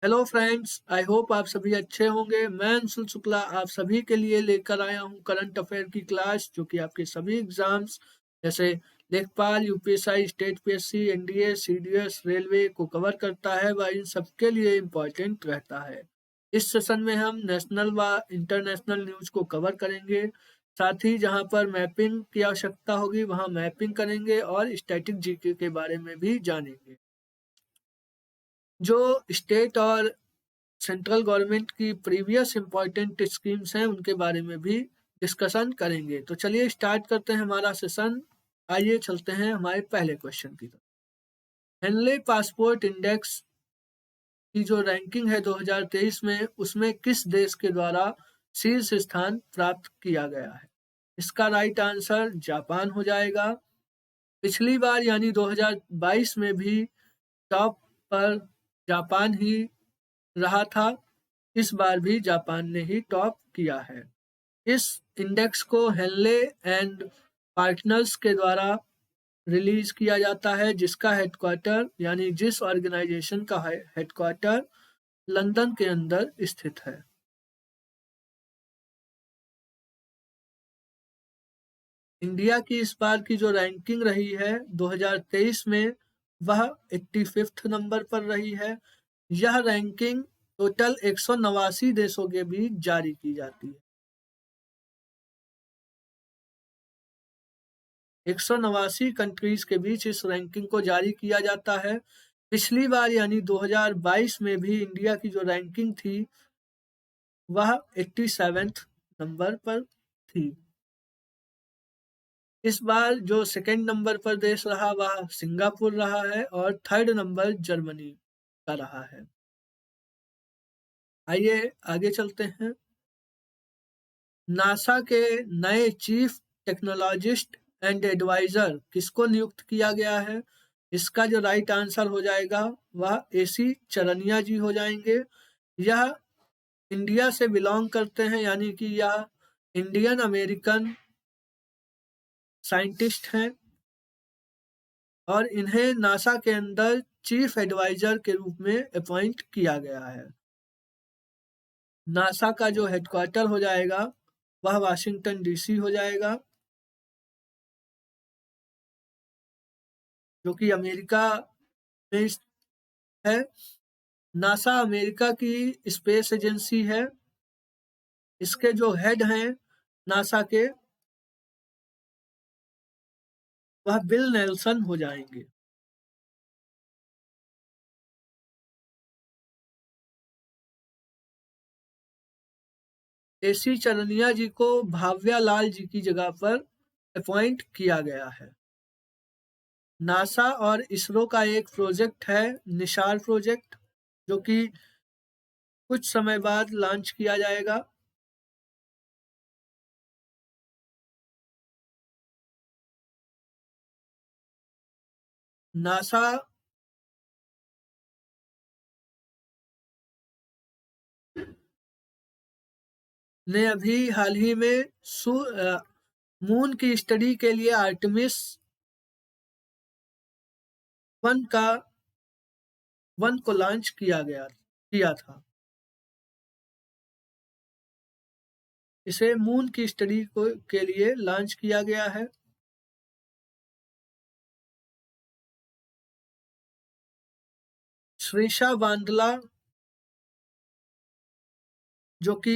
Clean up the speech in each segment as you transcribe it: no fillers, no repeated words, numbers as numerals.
Hello friends, I hope आप सभी अच्छे होंगे। मैं अंशुल शुक्ला आप सभी के लिए लेकर आया हूं करंट अफेयर की क्लास, जो कि आपके सभी एग्जाम्स जैसे लेखपाल, UPSI, state PSC, NDA, CDS, railway को कवर करता है व इन सबके लिए इम्पोर्टेंट रहता है। इस सेशन में हम नेशनल व इंटरनेशनल न्यूज को कवर करेंगे। साथ ही जहां पर मैपिंग की आवश्यकता होगी वहां मैपिंग करेंगे और स्टैटिक जीके के बारे में भी जानेंगे। जो स्टेट और सेंट्रल गवर्नमेंट की प्रीवियस इंपॉर्टेंट स्कीम्स हैं उनके बारे में भी डिस्कशन करेंगे। तो चलिए स्टार्ट करते हैं हमारा सेशन। आइए चलते हैं हमारे पहले क्वेश्चन की तरफ। हेनले पासपोर्ट इंडेक्स की जो रैंकिंग है 2023 में, उसमें किस देश के द्वारा शीर्ष स्थान प्राप्त किया गया है? इसका राइट आंसर जापान हो जाएगा। पिछली बार यानी 2022 में भी टॉप पर जापान ही रहा था। इस बार भी जापान ने ही टॉप किया है। इस इंडेक्स को हेनले एंड पार्टनर्स के द्वारा रिलीज किया जाता है, जिसका हेडक्वार्टर यानी जिस ऑर्गेनाइजेशन का हेडक्वार्टर लंदन के अंदर स्थित है। इंडिया की इस बार की जो रैंकिंग रही है 2023 में, वह 85वें नंबर पर रही है। यह रैंकिंग टोटल 189 देशों के बीच जारी की जाती है। 189 कंट्रीज के बीच इस रैंकिंग को जारी किया जाता है। पिछली बार यानी 2022 में भी इंडिया की जो रैंकिंग थी वह 87वें नंबर पर थी। इस बार जो सेकंड नंबर पर देश रहा वह सिंगापुर रहा है और थर्ड नंबर जर्मनी का रहा है। आइए आगे चलते हैं। नासा के नए चीफ टेक्नोलॉजिस्ट एंड एडवाइजर किसको नियुक्त किया गया है? इसका जो राइट आंसर हो जाएगा वह एसी चरनिया जी हो जाएंगे। यह इंडिया से बिलोंग करते हैं, यानी कि यह इंडियन अमेरिकन साइंटिस्ट हैं और इन्हें नासा के अंदर चीफ एडवाइजर के रूप में अपॉइंट किया गया है। नासा का जो हेडक्वार्टर हो जाएगा वह वाशिंगटन डीसी हो जाएगा, जो कि अमेरिका में है। नासा अमेरिका की स्पेस एजेंसी है। इसके जो हेड हैं नासा के, वह बिल नेल्सन हो जाएंगे। एसी चरनिया जी को भाव्या लाल जी की जगह पर अपॉइंट किया गया है। नासा और इसरो का एक प्रोजेक्ट है निशार प्रोजेक्ट, जो कि कुछ समय बाद लॉन्च किया जाएगा। नासा ने अभी हाल ही में मून की स्टडी के लिए आर्टेमिस वन का वन को लॉन्च किया था। इसे मून की स्टडी को के लिए लॉन्च किया गया है। श्रीषा बांदला, जो कि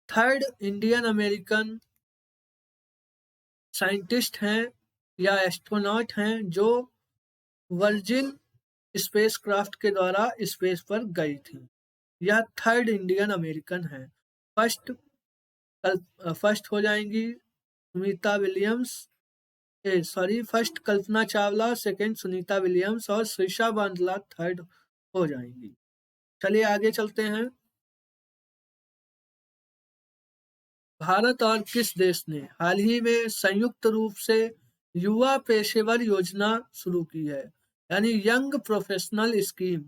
थर्ड इंडियन अमेरिकन साइंटिस्ट हैं या एस्ट्रोनॉट हैं जो वर्जिन स्पेसक्राफ्ट के द्वारा स्पेस पर गई थी। यह थर्ड इंडियन अमेरिकन है। फर्स्ट फर्स्ट हो जाएंगी Sunita Williams, first Kalpana Chawla, second Sunita Williams और श्रीषा बांदला थर्ड हो जाएंगी। चलिए आगे चलते हैं। भारत और किस देश ने हाल ही में संयुक्त रूप से युवा पेशेवर योजना शुरू की है, यानी यंग प्रोफेशनल स्कीम?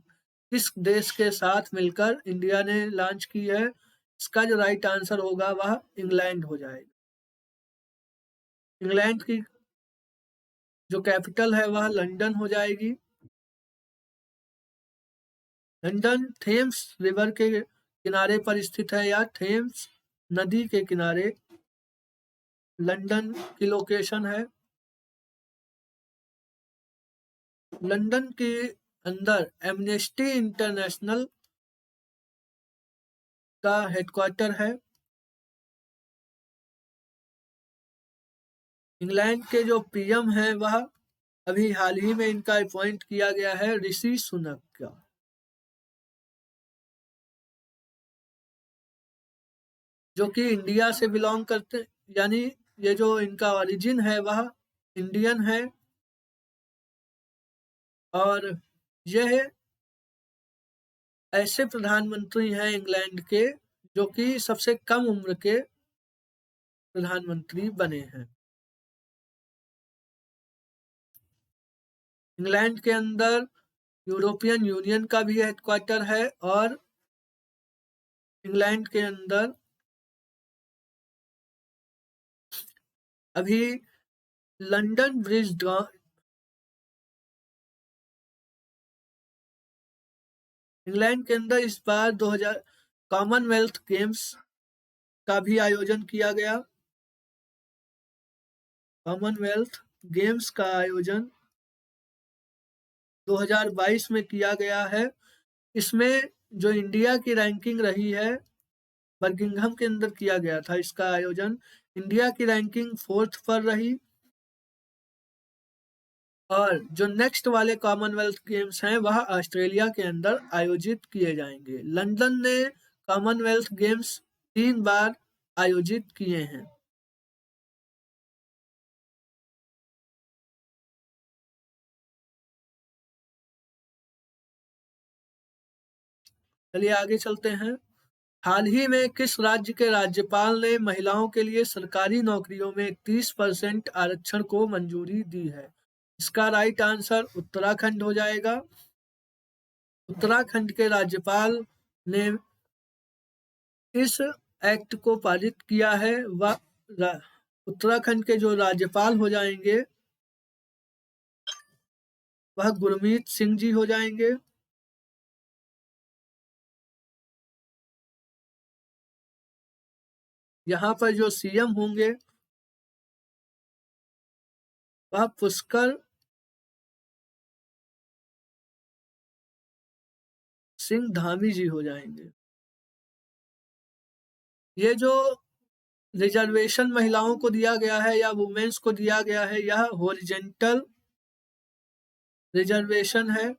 किस देश के साथ मिलकर इंडिया ने लॉन्च की है? इसका जो राइट आंसर होगा वह इंग्लैंड हो जाएगा। इंग्लैंड की जो कैपिटल है वह लंदन हो जाएगी। लंदन थेम्स रिवर के किनारे पर स्थित है या थेम्स नदी के किनारे लंदन की लोकेशन है। लंदन के अंदर एमनेस्टी इंटरनेशनल का हेडक्वार्टर है। इंग्लैंड के जो पीएम हैं वह अभी हाल ही में इनका अपॉइंट किया गया है ऋषि सुनक का। जो कि इंडिया से बिलोंग करते, यानी ये जो इनका ओरिजिन है वह इंडियन है। और यह ऐसे प्रधानमंत्री हैं इंग्लैंड के जो कि सबसे कम उम्र के प्रधानमंत्री बने हैं। इंग्लैंड के अंदर यूरोपियन यूनियन का भी हेडक्वार्टर है और इंग्लैंड के अंदर अभी लंदन ब्रिज इंग्लैंड के अंदर इस बार 2000 कॉमनवेल्थ गेम्स का भी आयोजन किया गया। कॉमनवेल्थ गेम्स का आयोजन 2022 में किया गया है। इसमें जो इंडिया की रैंकिंग रही है, बर्मिंघम के अंदर किया गया था इसका आयोजन। इंडिया की रैंकिंग 4th पर रही। और जो नेक्स्ट वाले कॉमनवेल्थ गेम्स हैं वह ऑस्ट्रेलिया के अंदर आयोजित किए जाएंगे। लंदन ने कॉमनवेल्थ गेम्स 3 बार आयोजित किए हैं। चलिए आगे चलते हैं। हाल ही में किस राज्य के राज्यपाल ने महिलाओं के लिए सरकारी नौकरियों में 30% आरक्षण को मंजूरी दी है? इसका राइट आंसर उत्तराखंड हो जाएगा। उत्तराखंड के राज्यपाल ने इस एक्ट को पारित किया है। उत्तराखंड के जो राज्यपाल हो जाएंगे वह गुरमीत सिंह जी हो जाएंगे। यहाँ पर जो सीएम होंगे वह पुष्कर सिंह धामी जी हो जाएंगे। ये जो रिजर्वेशन महिलाओं को दिया गया है या वुमेन्स को दिया गया है, यह हॉरिजेंटल रिजर्वेशन है।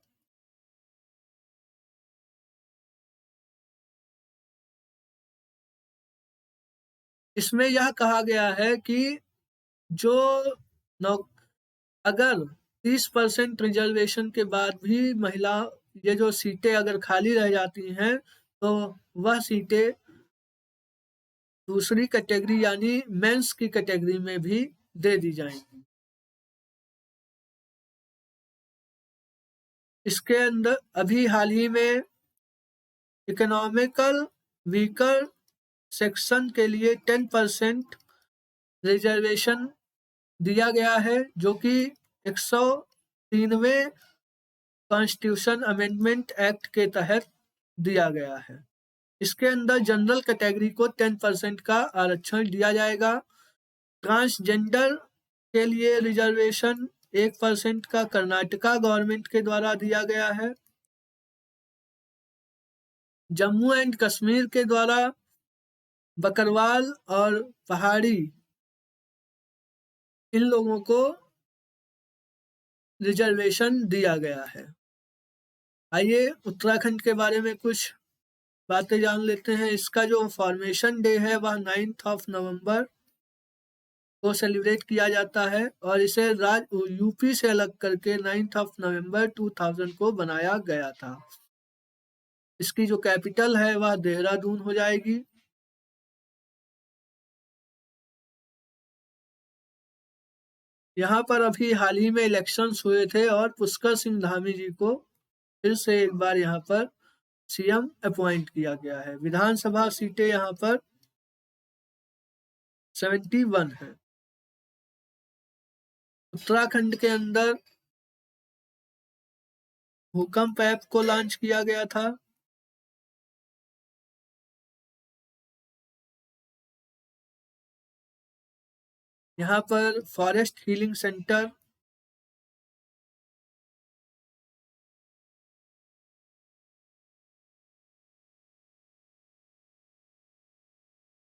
इसमें यह कहा गया है कि जो नौ अगर 30% रिजर्वेशन के बाद भी महिला ये जो सीटें अगर खाली रह जाती हैं तो वह सीटें दूसरी कैटेगरी यानी मेंस की कैटेगरी में भी दे दी जाएंगी। इसके अंदर अभी हाल ही में इकोनॉमिकल वीकर सेक्शन के लिए 10% रिजर्वेशन दिया गया है जो कि 103वें कॉन्स्टिट्यूशन अमेंडमेंट एक्ट के तहत दिया गया है। इसके अंदर जनरल कैटेगरी को 10% का आरक्षण दिया जाएगा। ट्रांसजेंडर के लिए रिजर्वेशन 1% का कर्नाटका गवर्नमेंट के द्वारा दिया गया है। जम्मू एंड कश्मीर के द्वारा बकरवाल और पहाड़ी इन लोगों को रिजर्वेशन दिया गया है। आइए उत्तराखंड के बारे में कुछ बातें जान लेते हैं। इसका जो फॉर्मेशन डे है वह 9 नवंबर को सेलिब्रेट किया जाता है और इसे यूपी से अलग करके 9 नवंबर 2000 को बनाया गया था। इसकी जो कैपिटल है वह देहरादून हो जाएगी। यहाँ पर अभी हाल ही में इलेक्शंस हुए थे और पुष्कर सिंह धामी जी को फिर से एक बार यहाँ पर सीएम अपॉइंट किया गया है। विधानसभा सीटें यहाँ पर 71 है। उत्तराखंड के अंदर भूकंप ऐप को लॉन्च किया गया था? यहाँ पर फॉरेस्ट हीलिंग सेंटर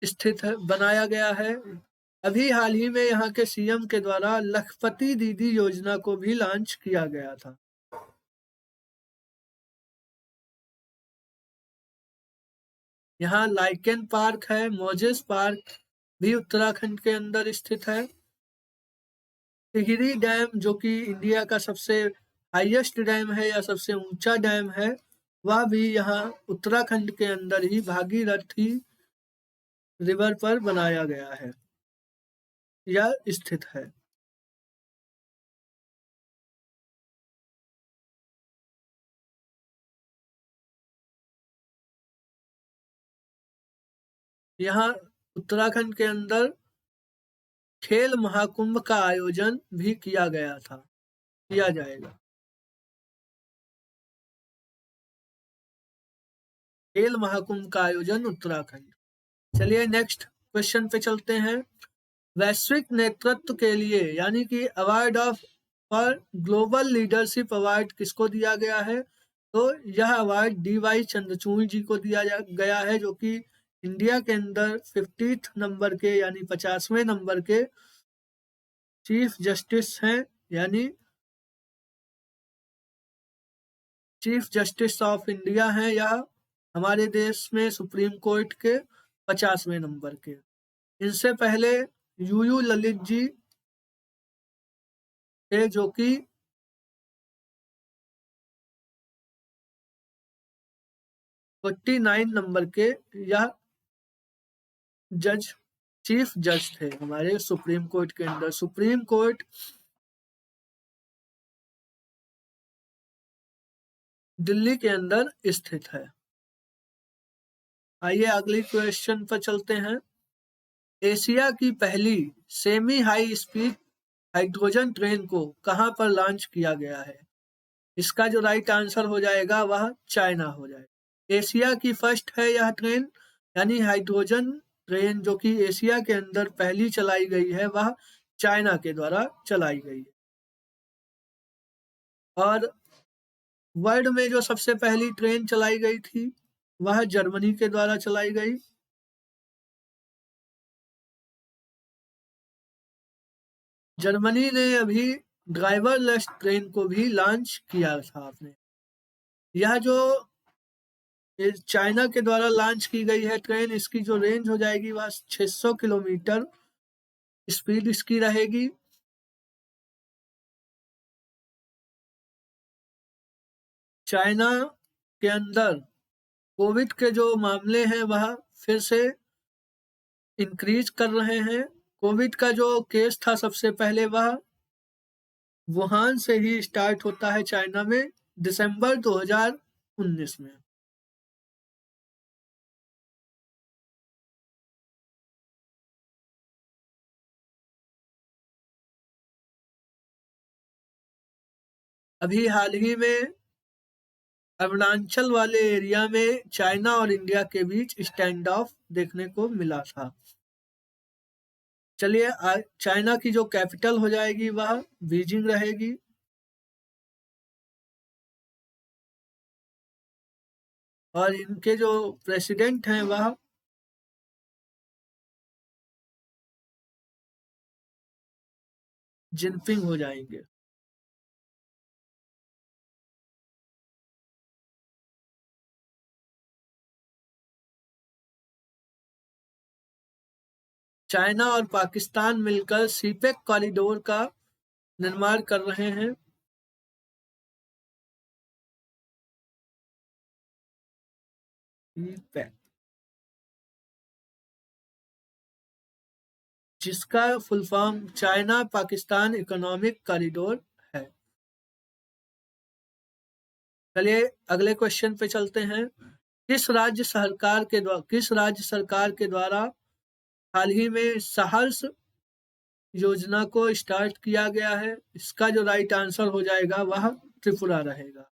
स्थित है, बनाया गया है। अभी हाल ही में यहाँ के सीएम के द्वारा लखपति दीदी योजना को भी लॉन्च किया गया था। यहाँ लाइकेन पार्क है, मोजेस पार्क भी उत्तराखंड के अंदर स्थित है। टिहरी डैम जो कि इंडिया का सबसे हाईएस्ट डैम है या सबसे ऊंचा डैम है, वह भी यहाँ उत्तराखंड के अंदर ही भागीरथी रिवर पर बनाया गया है या स्थित है। यहाँ उत्तराखंड के अंदर खेल महाकुंभ का आयोजन भी किया गया था, किया जाएगा। खेल महाकुंभ का आयोजन उत्तराखंड। चलिए नेक्स्ट क्वेश्चन पे चलते हैं। वैश्विक नेतृत्व के लिए यानी कि award of for global leadership award किसको दिया गया है? तो यह अवार्ड डी.वाई. चंद्रचूड़ जी को दिया गया है, जो कि इंडिया के अंदर 50th नंबर के यानी 50वें नंबर के चीफ जस्टिस हैं, यानी चीफ जस्टिस ऑफ इंडिया हैं, या हमारे देश में सुप्रीम कोर्ट के 50वें नंबर के। इनसे पहले यूयू ललित जी थे, जो कि 49 नंबर के यह जज चीफ जज थे हमारे सुप्रीम कोर्ट के अंदर। सुप्रीम कोर्ट दिल्ली के अंदर स्थित है। आइए अगली क्वेश्चन पर चलते हैं। एशिया की पहली semi high speed hydrogen train को कहां पर लॉन्च किया गया है? इसका जो राइट आंसर हो जाएगा वह चाइना हो जाएगा। एशिया की फर्स्ट है यह ट्रेन, यानी हाइड्रोजन ट्रेन जो कि एशिया के अंदर पहली चलाई गई है, वह चाइना के द्वारा चलाई गई है। और वर्ल्ड में जो सबसे पहली ट्रेन चलाई गई थी, वह जर्मनी के द्वारा चलाई गई। जर्मनी ने अभी ड्राइवरलेस ट्रेन को भी लॉन्च किया था आपने। यह जो चाइना के द्वारा लॉन्च की गई है ट्रेन, इसकी जो रेंज हो जाएगी वह 600 किलोमीटर स्पीड इसकी रहेगी। चाइना के अंदर कोविड के जो मामले हैं वह फिर से इंक्रीज कर रहे हैं। कोविड का जो केस था सबसे पहले वह वुहान से ही स्टार्ट होता है चाइना में, दिसंबर 2019 में। अभी हाल ही में अरुणाचल वाले एरिया में चाइना और इंडिया के बीच स्टैंड ऑफ देखने को मिला था। चलिए चाइना की जो कैपिटल हो जाएगी वह बीजिंग रहेगी। और इनके जो प्रेसिडेंट हैं वह जिनपिंग हो जाएंगे। चाइना और पाकिस्तान मिलकर सीपेक कॉरिडोर का निर्माण कर रहे हैं। सीपेक, जिसका full form China Pakistan economic corridor है। चलिए अगले क्वेश्चन पे चलते हैं। किस राज्य सरकार के द्वारा हाल ही में सहर्ष योजना को स्टार्ट किया गया है? इसका जो राइट आंसर हो जाएगा वह त्रिपुरा रहेगा।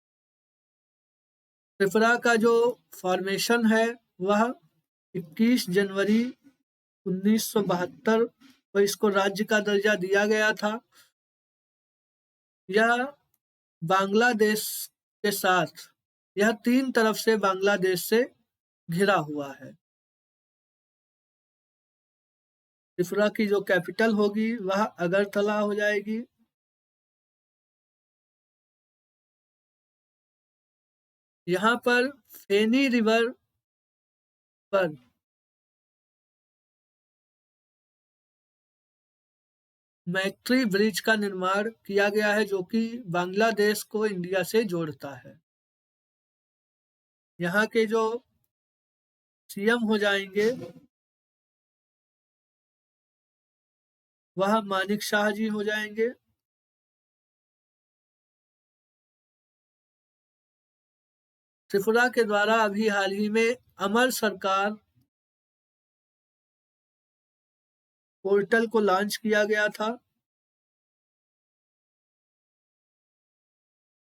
त्रिपुरा का जो फॉर्मेशन है वह 21 जनवरी 1972 को इसको राज्य का दर्जा दिया गया था। यह बांग्लादेश के साथ, यह 3 तरफ से बांग्लादेश से घिरा हुआ है। त्रिपुरा की जो कैपिटल होगी वह अगरतला हो जाएगी। यहाँ पर फेनी रिवर पर मैत्री ब्रिज का निर्माण किया गया है जो कि बांग्लादेश को इंडिया से जोड़ता है। यहाँ के जो सीएम हो जाएंगे वह मानिक शाह जी हो जाएंगे। त्रिपुरा के द्वारा अभी हाल ही में अमर सरकार पोर्टल को लॉन्च किया गया था।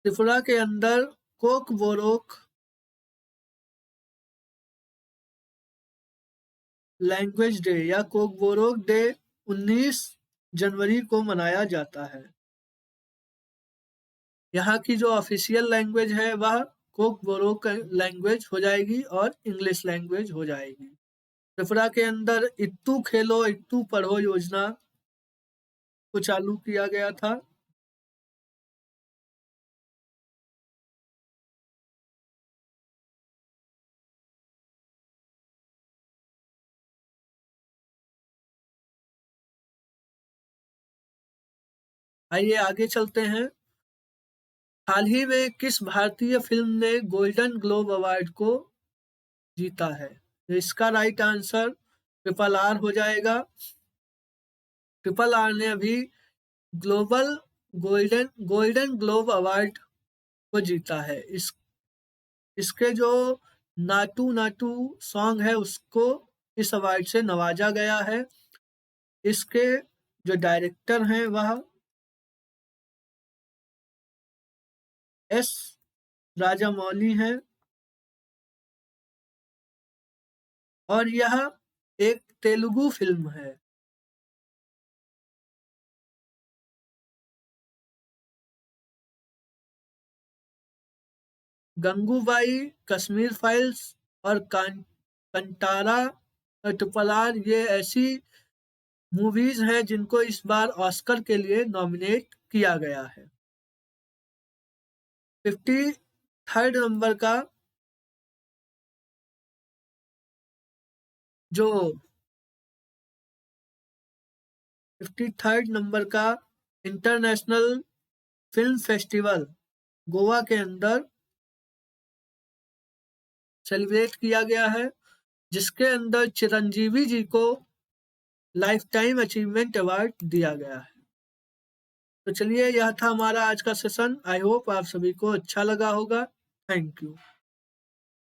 त्रिपुरा के अंदर कोक बोरोक लैंग्वेज डे या कोक बोरोक डे 19 जनवरी को मनाया जाता है। यहाँ की जो ऑफिशियल लैंग्वेज है वह कोक बोरोक लैंग्वेज हो जाएगी और इंग्लिश लैंग्वेज हो जाएगी। त्रिपुरा के अंदर इत्तू खेलो इत्तू पढ़ो योजना को चालू किया गया था। आइए आगे चलते हैं। हाल ही में किस भारतीय फिल्म ने गोल्डन ग्लोब अवार्ड को जीता है? तो इसका राइट आंसर ट्रिपल आर हो जाएगा। ट्रिपल आर ने अभी ग्लोबल गोल्डन ग्लोब अवार्ड को जीता है। इसके जो नाटू नाटू सॉन्ग है उसको इस अवार्ड से नवाजा गया है। इसके जो डायरेक्टर हैं वह एस राजामौली हैं और यह एक तेलुगु फिल्म है। गंगूबाई, कश्मीर फाइल्स और कंटारा ट्रिपल आर ये ऐसी मूवीज हैं जिनको इस बार ऑस्कर के लिए नॉमिनेट किया गया है। 53rd नंबर का जो 53rd नंबर का इंटरनेशनल फिल्म फेस्टिवल गोवा के अंदर सेलिब्रेट किया गया है, जिसके अंदर चिरंजीवी जी को लाइफ टाइम अचीवमेंट अवार्ड दिया गया है। तो चलिए यह था हमारा आज का सेशन। आई होप आप सभी को अच्छा लगा होगा। Thank you.